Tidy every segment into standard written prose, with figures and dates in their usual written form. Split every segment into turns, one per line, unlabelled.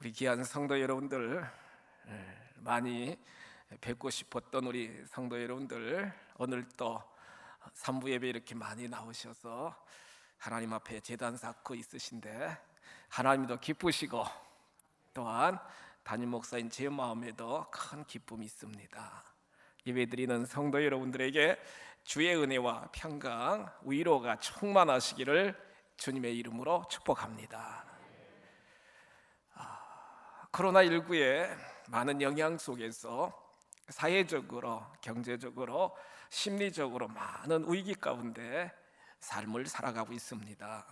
우리 귀한 성도 여러분들, 많이 뵙고 싶었던 우리 성도 여러분들, 오늘 또 3부 예배 이렇게 많이 나오셔서 하나님 앞에 제단 쌓고 있으신데 하나님도 기쁘시고 또한 담임 목사인 제 마음에도 큰 기쁨이 있습니다. 예배드리는 성도 여러분들에게 주의 은혜와 평강, 위로가 충만하시기를 주님의 이름으로 축복합니다. 코로나19의 많은 영향 속에서 사회적으로, 경제적으로, 심리적으로 많은 위기 가운데 삶을 살아가고 있습니다.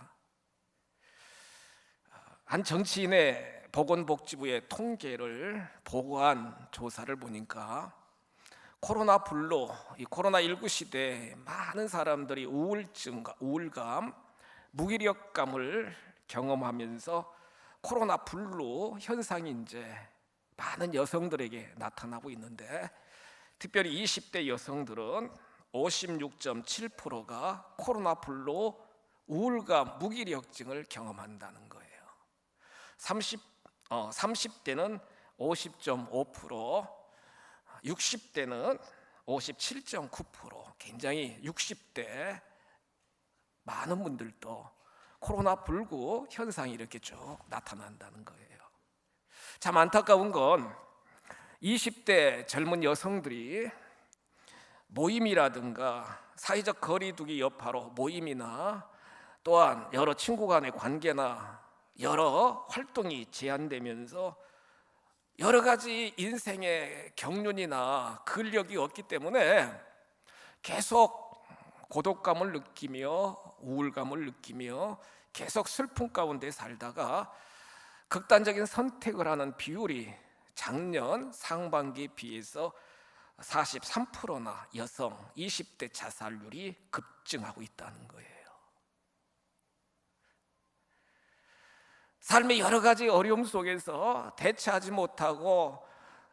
한 정치인의 보건복지부의 통계를 보고한 조사를 보니까 코로나 불로, 이 코로나19 시대에 많은 사람들이 우울증과 우울감, 무기력감을 경험하면서 코로나 불로 현상이 이제 많은 여성들에게 나타나고 있는데, 특별히 20대 여성들은 56.7%가 코로나 불로 우울감, 무기력증을 경험한다는 거예요. 30대는 50.5%, 60대는 57.9%, 굉장히 60대 많은 분들도 코로나 불구 현상이 이렇게 쭉 나타난다는 거예요. 참 안타까운 건 20대 젊은 여성들이 모임이라든가 사회적 거리두기 여파로 모임이나 또한 여러 친구 간의 관계나 여러 활동이 제한되면서 여러 가지 인생의 경륜이나 근력이 없기 때문에 계속 고독감을 느끼며 우울감을 느끼며 계속 슬픔 가운데 살다가 극단적인 선택을 하는 비율이 작년 상반기에 비해서 43%나 여성 20대 자살률이 급증하고 있다는 거예요. 삶의 여러 가지 어려움 속에서 대처하지 못하고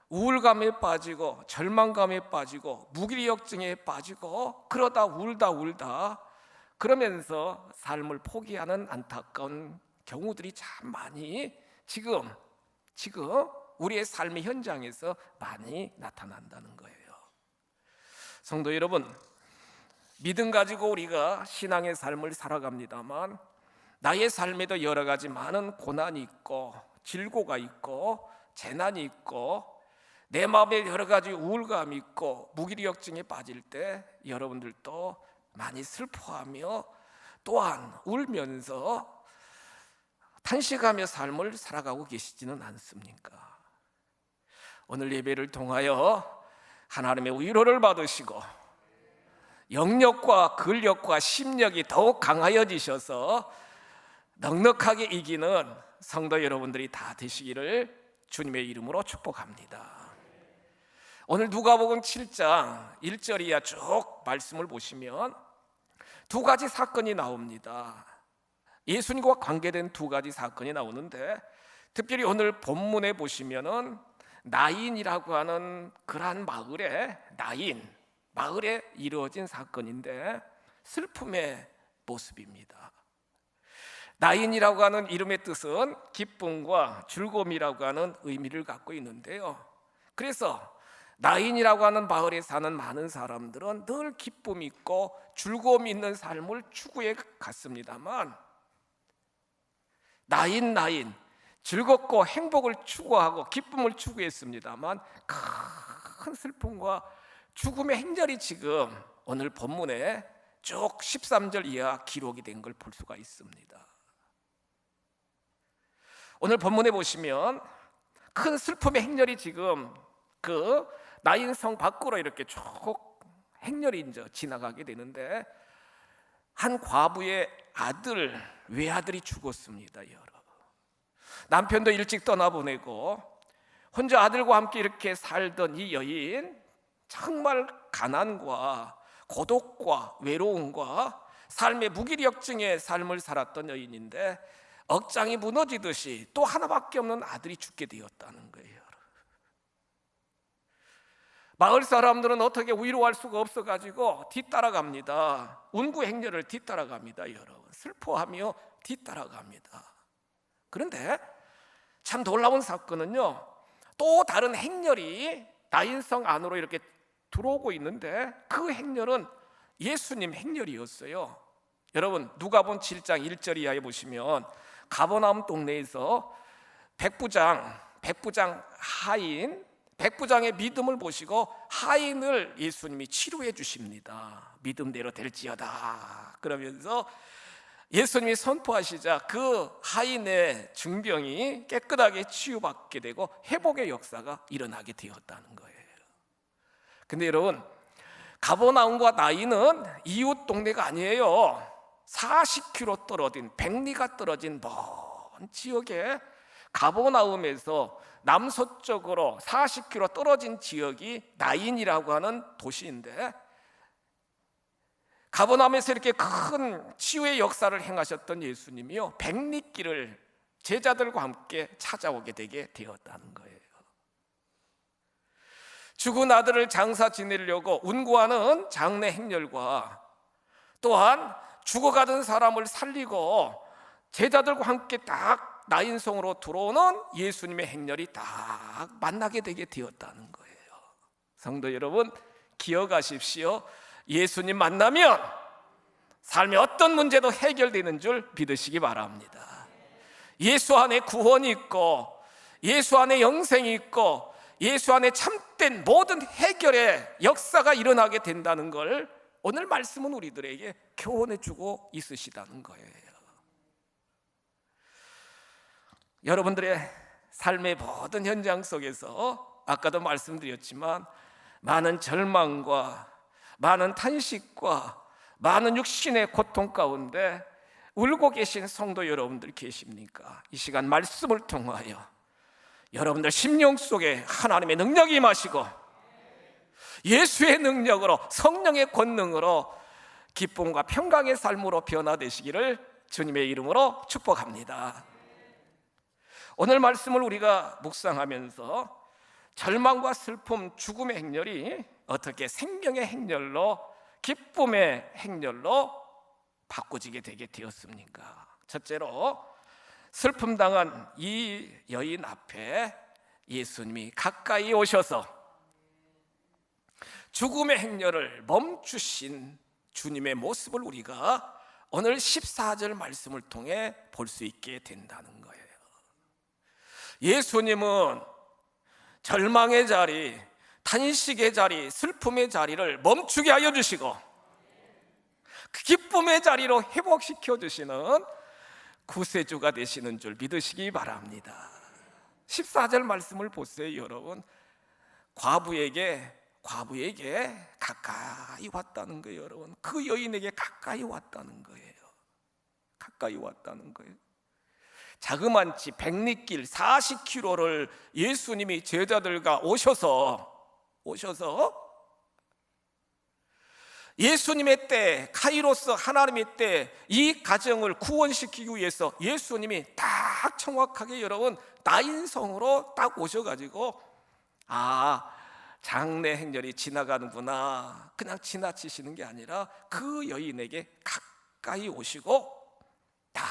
우울감에 빠지고 절망감에 빠지고 무기력증에 빠지고 그러다 울다 그러면서 삶을 포기하는 안타까운 경우들이 참 많이 지금 우리의 삶의 현장에서 많이 나타난다는 거예요. 성도 여러분, 믿음 가지고 우리가 신앙의 삶을 살아갑니다만 나의 삶에도 여러 가지 많은 고난이 있고 질고가 있고 재난이 있고 내 마음에 여러 가지 우울감이 있고 무기력증에 빠질 때 여러분들도 많이 슬퍼하며 또한 울면서 탄식하며 삶을 살아가고 계시지는 않습니까? 오늘 예배를 통하여 하나님의 위로를 받으시고 영력과 근력과 심력이 더욱 강하여지셔서 넉넉하게 이기는 성도 여러분들이 다 되시기를 주님의 이름으로 축복합니다. 오늘 누가복음 7장 1절 이하 쭉 말씀을 보시면 두 가지 사건이 나옵니다. 예수님과 관계된 두 가지 사건이 나오는데, 특별히 오늘 본문에 보시면은 나인이라고 하는 그러한 마을에 이루어진 사건인데 슬픔의 모습입니다. 나인이라고 하는 이름의 뜻은 기쁨과 즐거움이라고 하는 의미를 갖고 있는데요, 그래서 나인이라고 하는 마을에 사는 많은 사람들은 늘 기쁨이 있고 즐거움이 있는 삶을 추구해 갔습니다만, 나인 즐겁고 행복을 추구하고 기쁨을 추구했습니다만 큰 슬픔과 죽음의 행렬이 지금 오늘 본문에 쭉 13절 이하 기록이 된 걸 볼 수가 있습니다. 오늘 본문에 보시면 큰 슬픔의 행렬이 지금 그 나인성 밖으로 이렇게 쭉 행렬이 이제 지나가게 되는데, 한 과부의 외아들이 죽었습니다. 남편도 일찍 떠나보내고 혼자 아들과 함께 이렇게 살던 이 여인, 정말 가난과 고독과 외로움과 삶의 무기력증의 삶을 살았던 여인인데 억장이 무너지듯이 또 하나밖에 없는 아들이 죽게 되었다는 거예요. 마을 사람들은 어떻게 위로할 수가 없어가지고 뒤따라갑니다. 운구 행렬을 뒤따라갑니다. 여러분, 슬퍼하며 뒤따라갑니다. 그런데 참 놀라운 사건은요, 또 다른 행렬이 나인성 안으로 이렇게 들어오고 있는데 그 행렬은 예수님 행렬이었어요. 여러분, 누가복음 7장 1절 이하에 보시면 가버나움 동네에서 백부장 하인, 백부장의 믿음을 보시고 하인을 예수님이 치료해 주십니다. 믿음대로 될지어다 그러면서 예수님이 선포하시자 그 하인의 중병이 깨끗하게 치유받게 되고 회복의 역사가 일어나게 되었다는 거예요. 근데 여러분, 가버나움과 나인은 이웃 동네가 아니에요. 40km 떨어진, 백리가 떨어진 먼 지역에 가버나움에서 남서쪽으로 40km 떨어진 지역이 나인이라고 하는 도시인데, 가버나움에서 이렇게 큰 치유의 역사를 행하셨던 예수님이요, 백리길을 제자들과 함께 찾아오게 되게 되었다는 거예요. 죽은 아들을 장사 지내려고 운구하는 장례 행렬과 또한 죽어가던 사람을 살리고 제자들과 함께 딱 나인성으로 들어오는 예수님의 행렬이 딱 만나게 되게 되었다는 거예요. 성도 여러분, 기억하십시오. 예수님 만나면 삶의 어떤 문제도 해결되는 줄 믿으시기 바랍니다. 예수 안에 구원이 있고, 예수 안에 영생이 있고, 예수 안에 참된 모든 해결의 역사가 일어나게 된다는 걸 오늘 말씀은 우리들에게 교훈해 주고 있으시다는 거예요. 여러분들의 삶의 모든 현장 속에서 아까도 말씀드렸지만 많은 절망과 많은 탄식과 많은 육신의 고통 가운데 울고 계신 성도 여러분들 계십니까? 이 시간 말씀을 통하여 여러분들 심령 속에 하나님의 능력이 임하시고 예수의 능력으로, 성령의 권능으로 기쁨과 평강의 삶으로 변화되시기를 주님의 이름으로 축복합니다. 오늘 말씀을 우리가 묵상하면서 절망과 슬픔, 죽음의 행렬이 어떻게 생명의 행렬로, 기쁨의 행렬로 바꿔지게 되게 되었습니까? 첫째로, 슬픔 당한 이 여인 앞에 예수님이 가까이 오셔서 죽음의 행렬을 멈추신 주님의 모습을 우리가 오늘 14절 말씀을 통해 볼 수 있게 된다는 거예요. 예수님은 절망의 자리, 탄식의 자리, 슬픔의 자리를 멈추게 하여 주시고 그 기쁨의 자리로 회복시켜 주시는 구세주가 되시는 줄 믿으시기 바랍니다. 14절 말씀을 보세요. 여러분, 과부에게 가까이 왔다는 거예요. 여러분, 그 여인에게 가까이 왔다는 거예요. 가까이 왔다는 거예요. 자그만치 백리길 40km를 예수님이 제자들과 오셔서 예수님의 때, 카이로스 하나님의 때 이 가정을 구원시키기 위해서 예수님이 딱 정확하게 여러분 나인성으로 딱 오셔가지고 장례 행렬이 지나가는구나, 그냥 지나치시는 게 아니라 그 여인에게 가까이 오시고 딱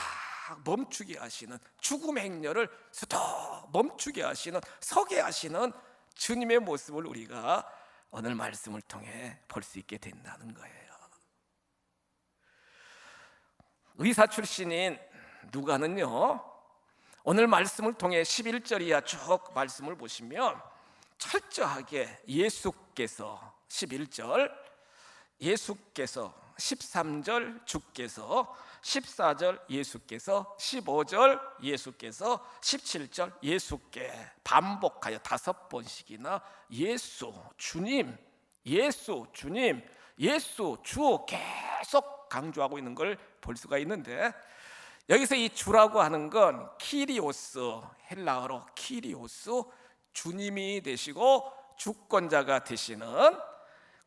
멈추게 하시는, 죽음의 행렬을 스톱 멈추게 하시는, 서게 하시는 주님의 모습을 우리가 오늘 말씀을 통해 볼 수 있게 된다는 거예요. 의사 출신인 누가는요, 오늘 말씀을 통해 11절 이하 쭉 말씀을 보시면 철저하게 예수께서 11절, 예수께서 13절, 주께서 14절, 예수께서 15절, 예수께서 17절, 예수께 반복하여 5번씩이나 예수, 주님, 예수, 주님, 예수, 주 계속 강조하고 있는 걸 볼 수가 있는데, 여기서 이 주라고 하는 건 키리오스, 헬라어로 키리오스, 주님이 되시고 주권자가 되시는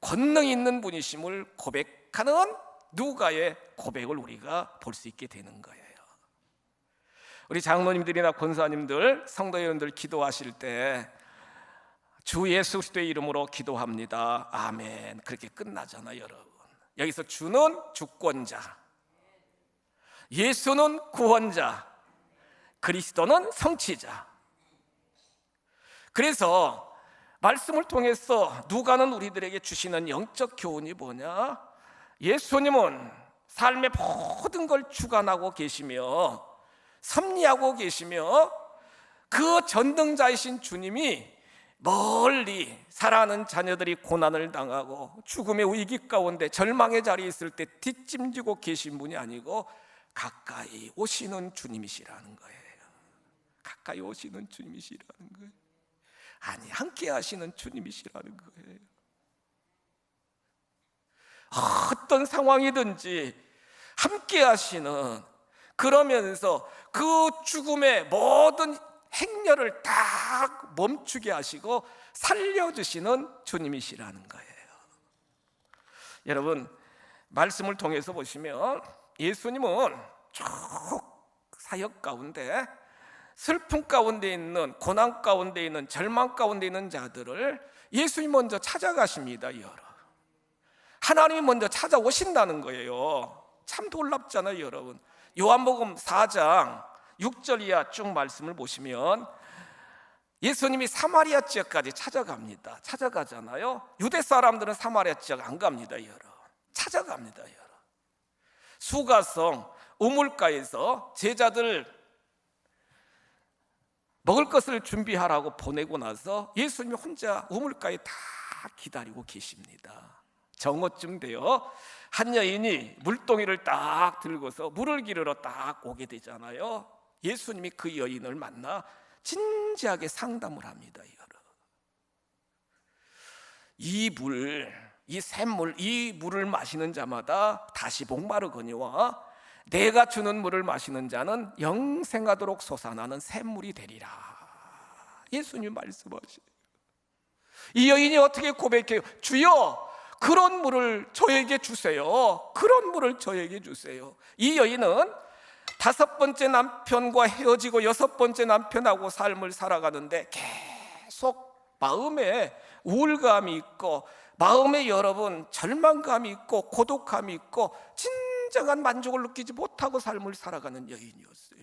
권능 있는 분이심을 고백하는 누가의 고백을 우리가 볼 수 있게 되는 거예요. 우리 장로님들이나 권사님들, 성도 여러분들 기도하실 때 주 예수 그리스도의 이름으로 기도합니다, 아멘, 그렇게 끝나잖아요. 여러분, 여기서 주는 주권자, 예수는 구원자, 그리스도는 성취자, 그래서 말씀을 통해서 누가는 우리들에게 주시는 영적 교훈이 뭐냐? 예수님은 삶의 모든 걸 주관하고 계시며 섭리하고 계시며 그 전능자이신 주님이 멀리 사랑하는 자녀들이 고난을 당하고 죽음의 위기 가운데 절망의 자리에 있을 때 뒷짐지고 계신 분이 아니고 가까이 오시는 주님이시라는 거예요. 가까이 오시는 주님이시라는 거예요. 아니, 함께 하시는 주님이시라는 거예요. 어떤 상황이든지 함께 하시는, 그러면서 그 죽음의 모든 행렬을 딱 멈추게 하시고 살려주시는 주님이시라는 거예요. 여러분, 말씀을 통해서 보시면 예수님은 쭉 사역 가운데 슬픔 가운데 있는, 고난 가운데 있는, 절망 가운데 있는 자들을 예수님이 먼저 찾아가십니다. 하나님이 먼저 찾아오신다는 거예요. 참 놀랍잖아요, 여러분. 요한복음 4장 6절 이하 쭉 말씀을 보시면 예수님이 사마리아 지역까지 찾아가잖아요. 유대 사람들은 사마리아 지역 안 갑니다. 찾아갑니다. 수가성 우물가에서 제자들 먹을 것을 준비하라고 보내고 나서 예수님이 혼자 우물가에 다 기다리고 계십니다. 정오쯤 되어 한 여인이 물동이를 딱 들고서 물을 기르러 딱 오게 되잖아요. 예수님이 그 여인을 만나 진지하게 상담을 합니다. 이 샘물, 이 물을 마시는 자마다 다시 목마르거니와 내가 주는 물을 마시는 자는 영생하도록 솟아나는 샘물이 되리라. 예수님 말씀하시죠. 이 여인이 어떻게 고백해요? 주여, 그런 물을 저에게 주세요. 그런 물을 저에게 주세요. 이 여인은 5번째 남편과 헤어지고 6번째 남편하고 삶을 살아가는데 계속 마음에 우울감이 있고, 마음에 여러분 절망감이 있고 고독함이 있고 진정한 만족을 느끼지 못하고 삶을 살아가는 여인이었어요.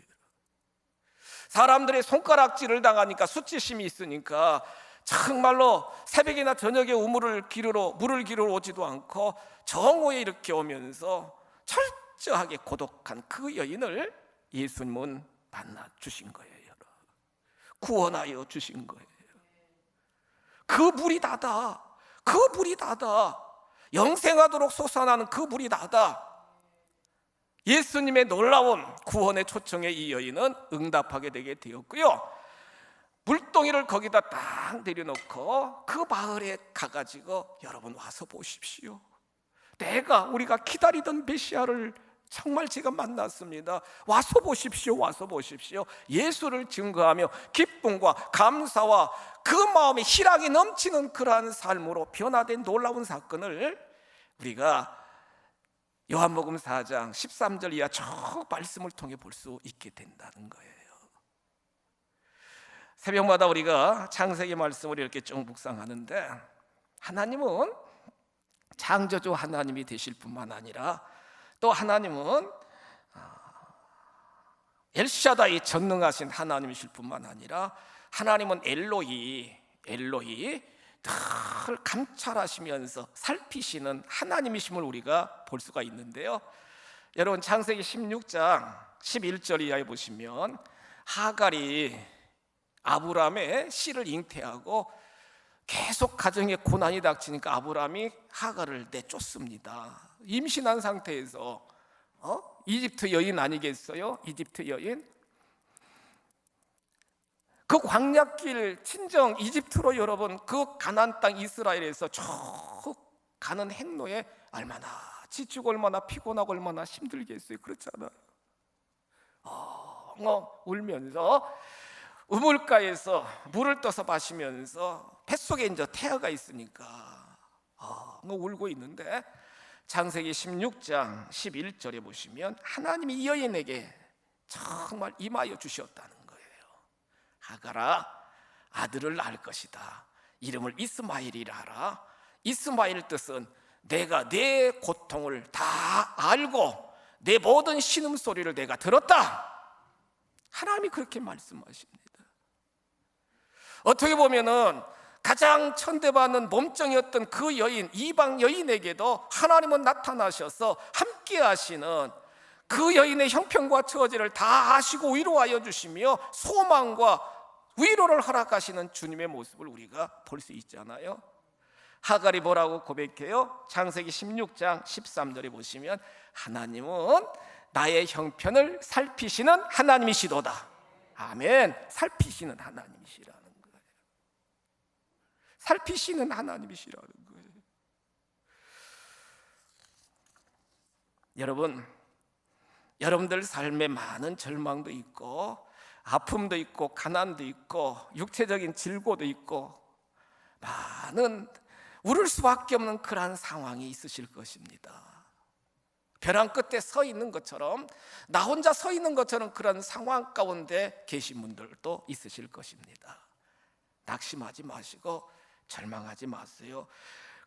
사람들의 손가락질을 당하니까 수치심이 있으니까 정말로 새벽이나 저녁에 물을 기르러 오지도 않고 정오에 이렇게 오면서 철저하게 고독한 그 여인을 예수님은 만나 주신 거예요. 구원하여 주신 거예요. 그 물이 나다. 그 물이 나다. 영생하도록 솟아나는 그 물이 나다. 예수님의 놀라운 구원의 초청에 이 여인은 응답하게 되게 되었고요. 물동이를 거기다 딱 내려놓고 그 마을에 가가지고 여러분 와서 보십시오. 우리가 기다리던 메시아를 정말 제가 만났습니다. 와서 보십시오. 와서 보십시오. 예수를 증거하며 기쁨과 감사와 그 마음에 희락이 넘치는 그러한 삶으로 변화된 놀라운 사건을 우리가 요한복음 4장 13절 이하 저 말씀을 통해 볼 수 있게 된다는 거예요. 새벽마다 우리가 창세기 말씀을 이렇게 쭉 묵상하는데 하나님은 창조주 하나님이 되실 뿐만 아니라 또 하나님은 엘샤다이 전능하신 하나님이실 뿐만 아니라 하나님은 엘로히 늘 감찰하시면서 살피시는 하나님이심을 우리가 볼 수가 있는데요. 여러분 창세기 16장 11절 이하에 보시면 하갈이 아브람의 씨를 잉태하고 계속 가정에 고난이 닥치니까 아브람이 하갈을 내쫓습니다. 임신한 상태에서 이집트 여인 아니겠어요? 이집트 여인. 그 광야길 친정 이집트로 여러분 그 가나안 땅 이스라엘에서 쭉 가는 행로에 얼마나 지치고 얼마나 피곤하고 얼마나 힘들겠어요. 그렇잖아요. 울면서 우물가에서 물을 떠서 마시면서 뱃속에 이제 태아가 있으니까 울고 있는데 창세기 16장 11절에 보시면 하나님이 이 여인에게 정말 임하여 주셨다는 거예요. 하갈아, 아들을 낳을 것이다. 이름을 이스마엘이라 하라. 이스마엘 뜻은 내가 내 고통을 다 알고 내 모든 신음소리를 내가 들었다. 하나님이 그렇게 말씀하십니다. 어떻게 보면은 가장 천대받는 몸종이었던 그 여인, 이방 여인에게도 하나님은 나타나셔서 함께 하시는, 그 여인의 형편과 처지를 다 아시고 위로하여 주시며 소망과 위로를 허락하시는 주님의 모습을 우리가 볼 수 있잖아요. 하갈이 뭐라고 고백해요? 창세기 16장 13절에 보시면 하나님은 나의 형편을 살피시는 하나님이시도다. 아멘. 살피시는 하나님이시라는 거예요. 살피시는 하나님이시라는 거예요. 여러분들 삶에 많은 절망도 있고 아픔도 있고 가난도 있고 육체적인 질고도 있고 많은 울을 수밖에 없는 그러한 상황이 있으실 것입니다. 벼랑 끝에 서 있는 것처럼, 나 혼자 서 있는 것처럼 그런 상황 가운데 계신 분들도 있으실 것입니다. 낙심하지 마시고 절망하지 마세요.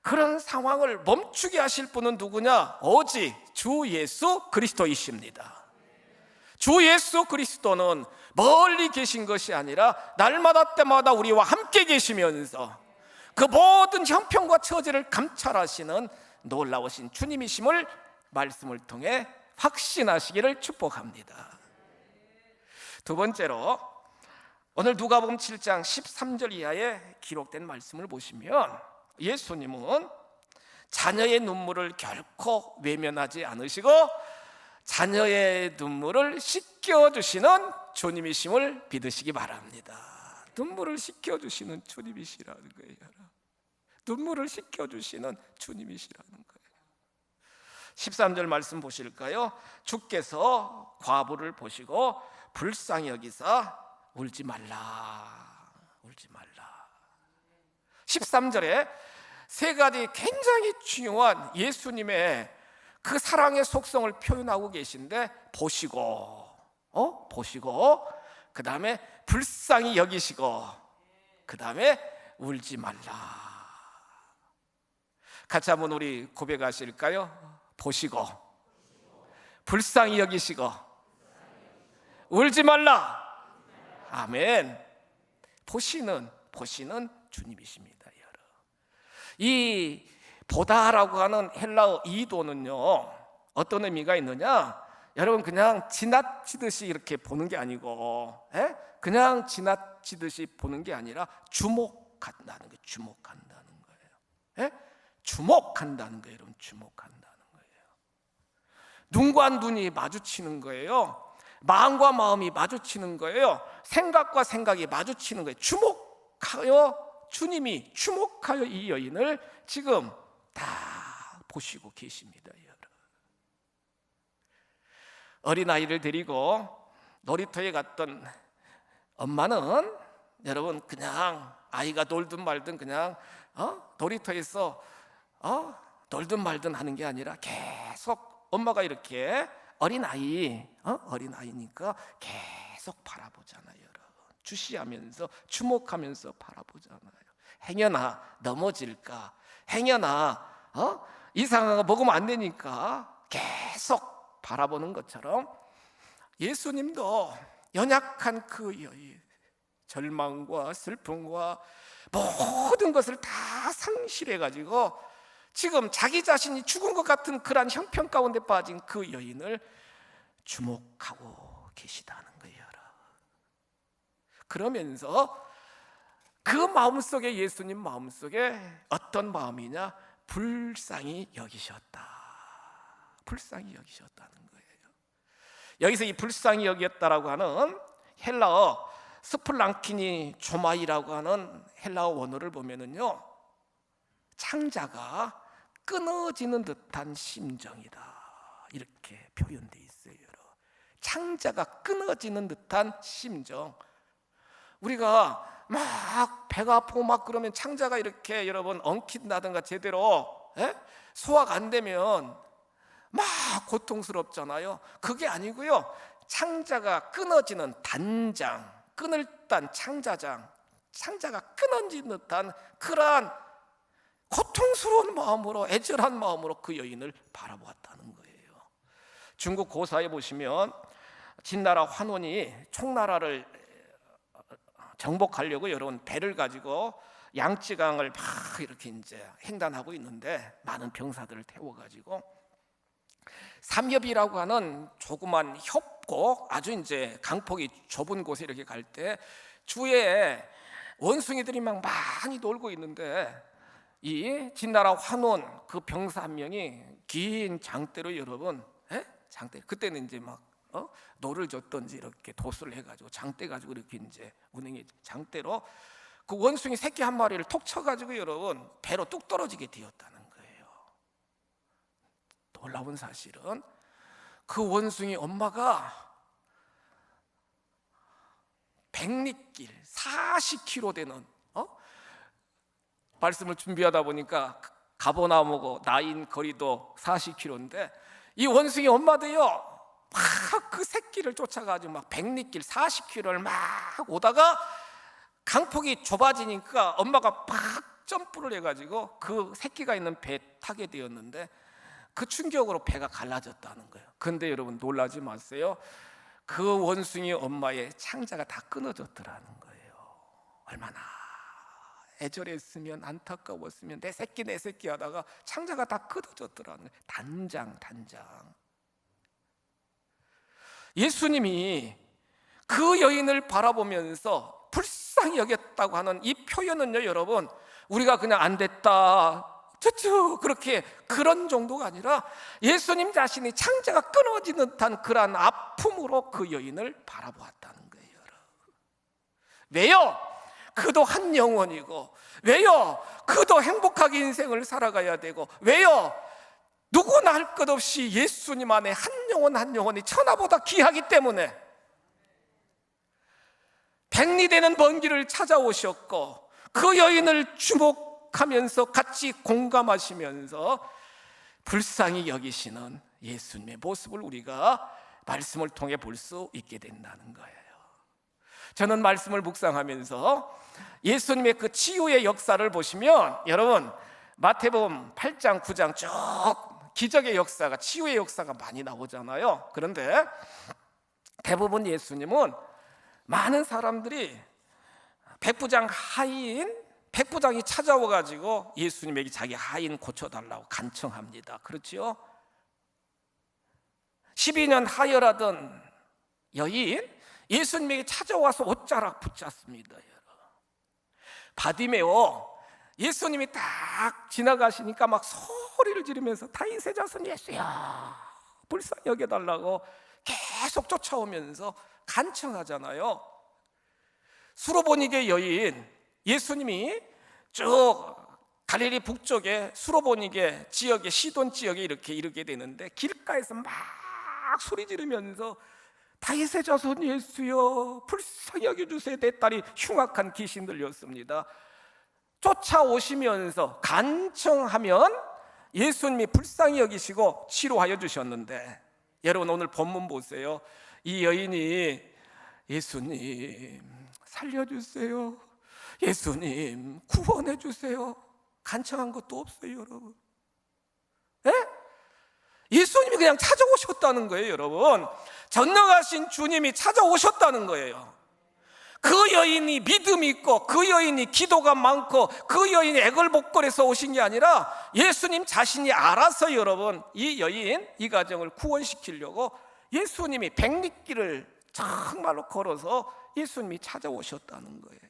그런 상황을 멈추게 하실 분은 누구냐? 오직 주 예수 그리스도이십니다. 주 예수 그리스도는 멀리 계신 것이 아니라 날마다 때마다 우리와 함께 계시면서 그 모든 형편과 처지를 감찰하시는 놀라우신 주님이심을 말씀을 통해 확신하시기를 축복합니다. 두 번째로 오늘 누가복음 7장 13절 이하에 기록된 말씀을 보시면 예수님은 자녀의 눈물을 결코 외면하지 않으시고 자녀의 눈물을 씻겨주시는 주님이심을 믿으시기 바랍니다. 눈물을 씻겨주시는 주님이시라는 거예요. 눈물을 씻겨주시는 주님이시라는 거예요. 13절 말씀 보실까요? 주께서 과부를 보시고 불쌍히 여기사 울지 말라, 울지 말라. 13절에 세 가지 굉장히 중요한 예수님의 그 사랑의 속성을 표현하고 계신데, 보시고, 보시고, 그 다음에 불쌍히 여기시고, 그 다음에 울지 말라. 같이 한번 우리 고백하실까요? 보시고, 불쌍히 여기시고, 울지 말라. 아멘. 보시는 주님이십니다. 이 보다라고 하는 헬라어 이도는요, 어떤 의미가 있느냐? 여러분, 그냥 지나치듯이 이렇게 보는 게 아니고, 그냥 지나치듯이 보는 게 아니라 주목한다는 거예요. 주목한다는 거예요. 주목한다는 거예요. 여러분, 주목한다는 거예요. 눈과 눈이 마주치는 거예요. 마음과 마음이 마주치는 거예요. 생각과 생각이 마주치는 거예요. 주목하여, 주님이 주목하여 이 여인을 지금 다 보시고 계십니다. 어린아이를 데리고 놀이터에 갔던 엄마는 여러분, 그냥 아이가 놀든 말든 그냥 놀이터에서 놀든 말든 하는 게 아니라 계속 엄마가 이렇게 어린아이니까 계속 바라보잖아요. 여러분, 주시하면서 주목하면서 바라보잖아요. 행여나 넘어질까, 행여나 이상한 거 먹으면 안 되니까 계속 바라보는 것처럼 예수님도 연약한 그 여인, 절망과 슬픔과 모든 것을 다 상실해가지고 지금 자기 자신이 죽은 것 같은 그러한 형편 가운데 빠진 그 여인을 주목하고 계시다는 거예요. 그러면서 그 마음속에, 예수님 마음속에 어떤 마음이냐? 불쌍히 여기셨다. 불쌍히 여기셨다는 거예요. 여기서 이 불쌍히 여겼다라고 하는 헬라어 스플랑키니 조마이라고 하는 헬라어 원어를 보면은요, 창자가 끊어지는 듯한 심정이다, 이렇게 표현되어 있어요. 창자가 끊어지는 듯한 심정. 우리가 막 배가 아프고 막 그러면 창자가 이렇게 여러분 엉킨다든가 제대로 소화가 안 되면 막 고통스럽잖아요. 그게 아니고요, 창자가 끊어지는 단장, 끊을 단 창자장, 창자가 끊어지는 듯한 그러한 고통스러운 마음으로, 애절한 마음으로 그 여인을 바라보았다는 거예요. 중국 고사에 보시면 진나라 환원이 총나라를 정복하려고 여러분 배를 가지고 양쯔강을 막 이렇게 이제 횡단하고 있는데 많은 병사들을 태워가지고 삼엽이라고 하는 조그만 협곡, 아주 이제 강폭이 좁은 곳에 이렇게 갈 때 주위에 원숭이들이 막 많이 놀고 있는데 이 진나라 환원 그 병사 한 명이 긴 장대로 여러분, 장대 그때는 이제 막 노를 줬던지 이렇게 도수를 해가지고 장대 가지고 이렇게 이제 운행이 장대로 그 원숭이 새끼 한 마리를 톡 쳐가지고 여러분 배로 뚝 떨어지게 되었다는 거예요. 놀라운 사실은 그 원숭이 엄마가 백리길 40km 되는 말씀을 준비하다 보니까 가버나움하고 나인 거리도 40km인데 이 원숭이 엄마도요 막 그 새끼를 쫓아가지고 막 백리길 40km를 막 오다가 강폭이 좁아지니까 엄마가 막 점프를 해가지고 그 새끼가 있는 배 타게 되었는데 그 충격으로 배가 갈라졌다는 거예요. 근데 여러분 놀라지 마세요. 그 원숭이 엄마의 창자가 다 끊어졌더라는 거예요. 얼마나 애절했으면, 안타까웠으면 내 새끼 하다가 창자가 다 끊어졌더라는 거예요. 단장. 예수님이 그 여인을 바라보면서 불쌍히 여겼다고 하는 이 표현은요 여러분, 우리가 그냥 안 됐다 그렇게 그런 정도가 아니라 예수님 자신이 창자가 끊어지는 듯한 그러한 아픔으로 그 여인을 바라보았다는 거예요. 왜요? 그도 한 영혼이고, 왜요? 그도 행복하게 인생을 살아가야 되고, 왜요? 누구나 할 것 없이 예수님 안에 한 영혼이 천하보다 귀하기 때문에 백리되는 먼 길을 찾아오셨고 그 여인을 주목하면서 같이 공감하시면서 불쌍히 여기시는 예수님의 모습을 우리가 말씀을 통해 볼 수 있게 된다는 거예요. 저는 말씀을 묵상하면서 예수님의 그 치유의 역사를 보시면 여러분 마태복음 8장 9장 쭉 기적의 역사가, 치유의 역사가 많이 나오잖아요. 그런데 대부분 예수님은 많은 사람들이 백부장이 찾아와가지고 예수님에게 자기 하인 고쳐달라고 간청합니다. 그렇죠? 12년 하혈하던 여인 예수님에게 찾아와서 옷자락 붙잡습니다. 바디메오 예수님이 딱 지나가시니까 막 소리를 지르면서 다윗의 자손 예수야 불쌍히 여겨달라고 계속 쫓아오면서 간청하잖아요. 수로보니게 여인 예수님이 쭉 갈릴리 북쪽에 수로보니게 지역에 시돈 지역에 이렇게 이르게 되는데 길가에서 막 소리 지르면서 다윗의 자손 예수여 불쌍히 여겨주세요. 내 딸이 흉악한 귀신 들렸습니다. 쫓아오시면서 간청하면 예수님이 불쌍히 여기시고 치료하여 주셨는데, 여러분 오늘 본문 보세요. 이 여인이 예수님 살려주세요, 예수님 구원해 주세요 간청한 것도 없어요. 여러분 예수님이 그냥 찾아오셨다는 거예요. 여러분 전능하신 주님이 찾아오셨다는 거예요. 그 여인이 믿음이 있고 그 여인이 기도가 많고 그 여인이 애걸복걸해서 오신 게 아니라 예수님 자신이 알아서 여러분 이 여인 이 가정을 구원시키려고 예수님이 백리길을 정말로 걸어서 예수님이 찾아오셨다는 거예요.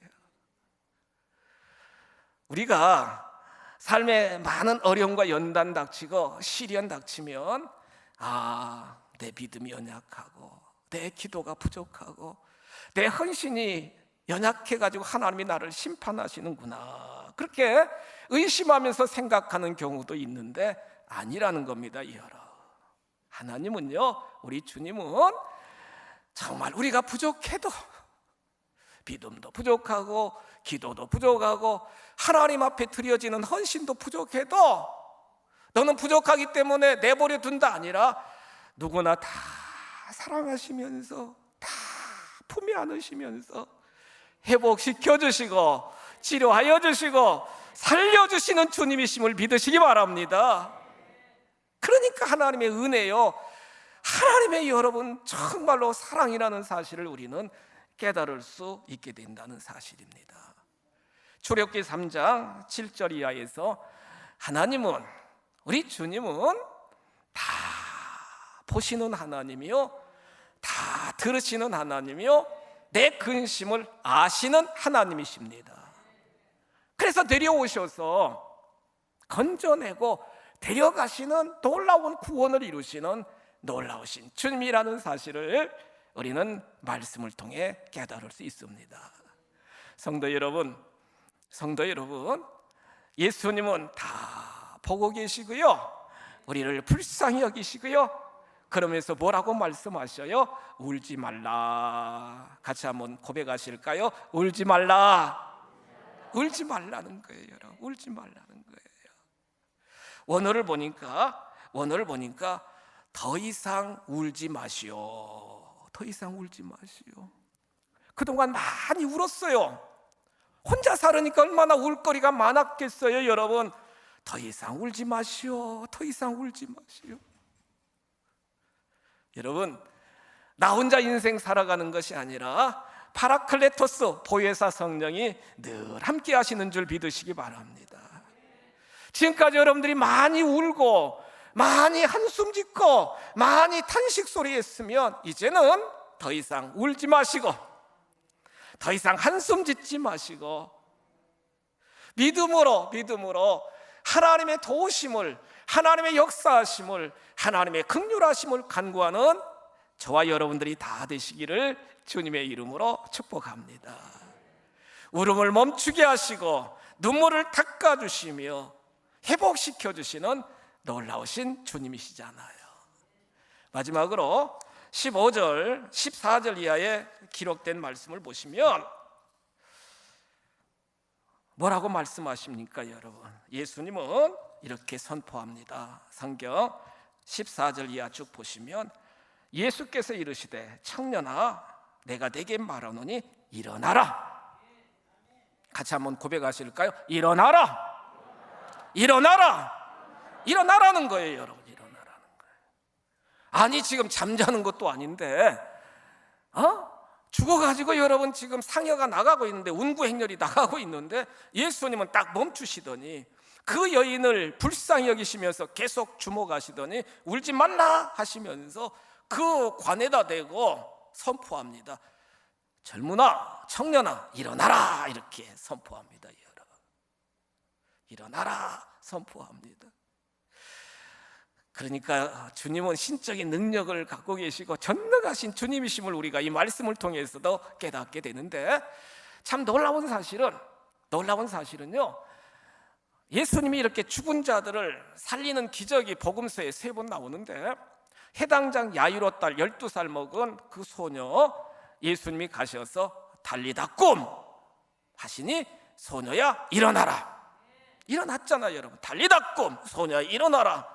우리가 삶에 많은 어려움과 연단 닥치고 시련 닥치면 내 믿음이 연약하고 내 기도가 부족하고 내 헌신이 연약해가지고 하나님이 나를 심판하시는구나 그렇게 의심하면서 생각하는 경우도 있는데 아니라는 겁니다. 하나님은요, 우리 주님은 정말 우리가 부족해도 믿음도 부족하고 기도도 부족하고 하나님 앞에 드려지는 헌신도 부족해도 너는 부족하기 때문에 내버려 둔다 아니라 누구나 다 사랑하시면서 다 품에 안으시면서 회복시켜 주시고 치료하여 주시고 살려주시는 주님이심을 믿으시기 바랍니다. 그러니까 하나님의 은혜요, 하나님의 여러분 정말로 사랑이라는 사실을 우리는 깨달을 수 있게 된다는 사실입니다. 출애굽기 3장 7절 이하에서 하나님은, 우리 주님은 다 보시는 하나님이요, 다 들으시는 하나님이요, 내 근심을 아시는 하나님이십니다. 그래서 데려오셔서 건져내고 데려가시는 놀라운 구원을 이루시는 놀라우신 주님이라는 사실을 우리는 말씀을 통해 깨달을 수 있습니다. 성도 여러분, 예수님은 다 보고 계시고요, 우리를 불쌍히 여기시고요, 그러면서 뭐라고 말씀하셔요? 울지 말라. 같이 한번 고백하실까요? 울지 말라. 울지 말라는 거예요, 여러분. 울지 말라는 거예요. 원어를 보니까 더 이상 울지 마시오. 더 이상 울지 마시오. 그동안 많이 울었어요. 혼자 살으니까 얼마나 울거리가 많았겠어요, 여러분. 더 이상 울지 마시오. 더 이상 울지 마시오. 여러분, 나 혼자 인생 살아가는 것이 아니라 파라클레토스 보혜사 성령이 늘 함께 하시는 줄 믿으시기 바랍니다. 지금까지 여러분들이 많이 울고 많이 한숨 짓고 많이 탄식 소리 했으면 이제는 더 이상 울지 마시고 더 이상 한숨 짓지 마시고 믿음으로 하나님의 도우심을, 하나님의 역사하심을, 하나님의 긍휼하심을 간구하는 저와 여러분들이 다 되시기를 주님의 이름으로 축복합니다. 울음을 멈추게 하시고 눈물을 닦아주시며 회복시켜주시는 놀라우신 주님이시잖아요. 마지막으로 15절, 14절 이하에 기록된 말씀을 보시면 뭐라고 말씀하십니까, 여러분? 예수님은 이렇게 선포합니다. 성경 14절 이하 쭉 보시면 예수께서 이르시되 청년아 내가 내게 말하노니 일어나라. 같이 한번 고백하실까요? 일어나라. 일어나라는 거예요, 여러분. 일어나라는 거예요. 아니 지금 잠자는 것도 아닌데 죽어가지고 여러분 지금 상여가 나가고 있는데, 운구행렬이 나가고 있는데 예수님은 딱 멈추시더니 그 여인을 불쌍히 여기시면서 계속 주목하시더니 울지 말라 하시면서 그 관에다 대고 선포합니다. 젊은아, 청년아, 일어나라. 이렇게 선포합니다. 일어나라 선포합니다. 그러니까 주님은 신적인 능력을 갖고 계시고 전능하신 주님이심을 우리가 이 말씀을 통해서도 깨닫게 되는데, 참 놀라운 사실은요, 예수님이 이렇게 죽은 자들을 살리는 기적이 복음서에 3번 나오는데, 해당장 야이로 딸 12살 먹은 그 소녀 예수님이 가셔서 달리다 꿈 하시니 소녀야 일어나라. 일어났잖아요, 여러분. 달리다 꿈, 소녀야 일어나라.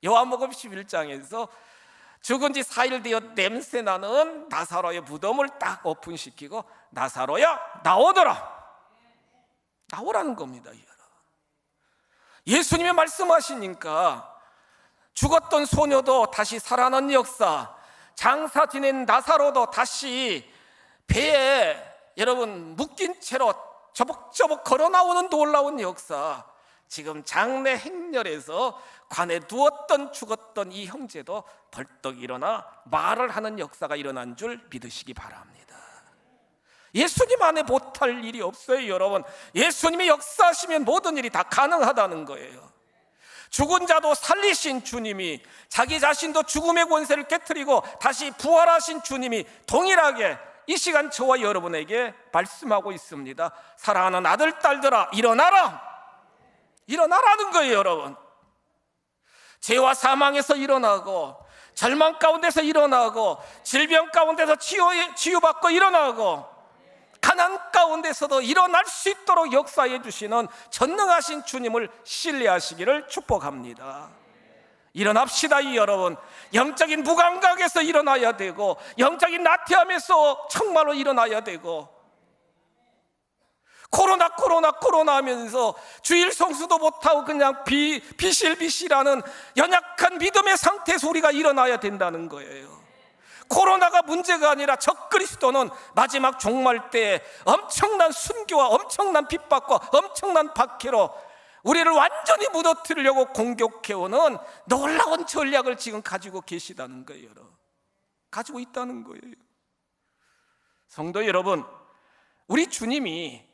요한복음 11장에서 죽은 지 4일 되어 냄새나는 나사로의 무덤을 딱 오픈시키고 나사로야 나오더라. 나오라는 겁니다, 여러분. 예수님이 말씀하시니까 죽었던 소녀도 다시 살아난 역사, 장사 지낸 나사로도 다시 배에 여러분 묶인 채로 저벅저벅 걸어 나오는 놀라운 역사, 지금 장례 행렬에서 관에 누웠던 죽었던 이 형제도 벌떡 일어나 말을 하는 역사가 일어난 줄 믿으시기 바랍니다. 예수님 안에 못할 일이 없어요, 여러분. 예수님이 역사하시면 모든 일이 다 가능하다는 거예요. 죽은 자도 살리신 주님이, 자기 자신도 죽음의 권세를 깨트리고 다시 부활하신 주님이 동일하게 이 시간 저와 여러분에게 말씀하고 있습니다. 사랑하는 아들, 딸들아, 일어나라. 일어나라는 거예요, 여러분. 죄와 사망에서 일어나고, 절망 가운데서 일어나고, 질병 가운데서 치유받고 일어나고, 가난 가운데서도 일어날 수 있도록 역사해 주시는 전능하신 주님을 신뢰하시기를 축복합니다. 일어납시다, 이 여러분. 영적인 무감각에서 일어나야 되고, 영적인 나태함에서 정말로 일어나야 되고, 코로나 하면서 주일 성수도 못하고 그냥 비실비실하는 연약한 믿음의 상태에서 우리가 일어나야 된다는 거예요. 코로나가 문제가 아니라 적그리스도는 마지막 종말 때에 엄청난 순교와 엄청난 핍박과 엄청난 박해로 우리를 완전히 무너뜨리려고 공격해오는 놀라운 전략을 지금 가지고 계시다는 거예요. 가지고 있다는 거예요. 성도 여러분, 우리 주님이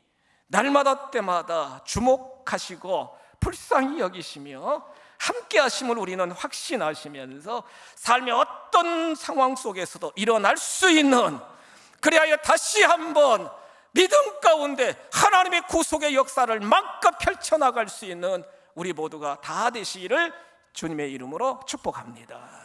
날마다 때마다 주목하시고 불쌍히 여기시며 함께 하심을 우리는 확신하시면서 삶의 어떤 상황 속에서도 일어날 수 있는, 그리하여 다시 한번 믿음 가운데 하나님의 구속의 역사를 마음껏 펼쳐나갈 수 있는 우리 모두가 다 되시기를 주님의 이름으로 축복합니다.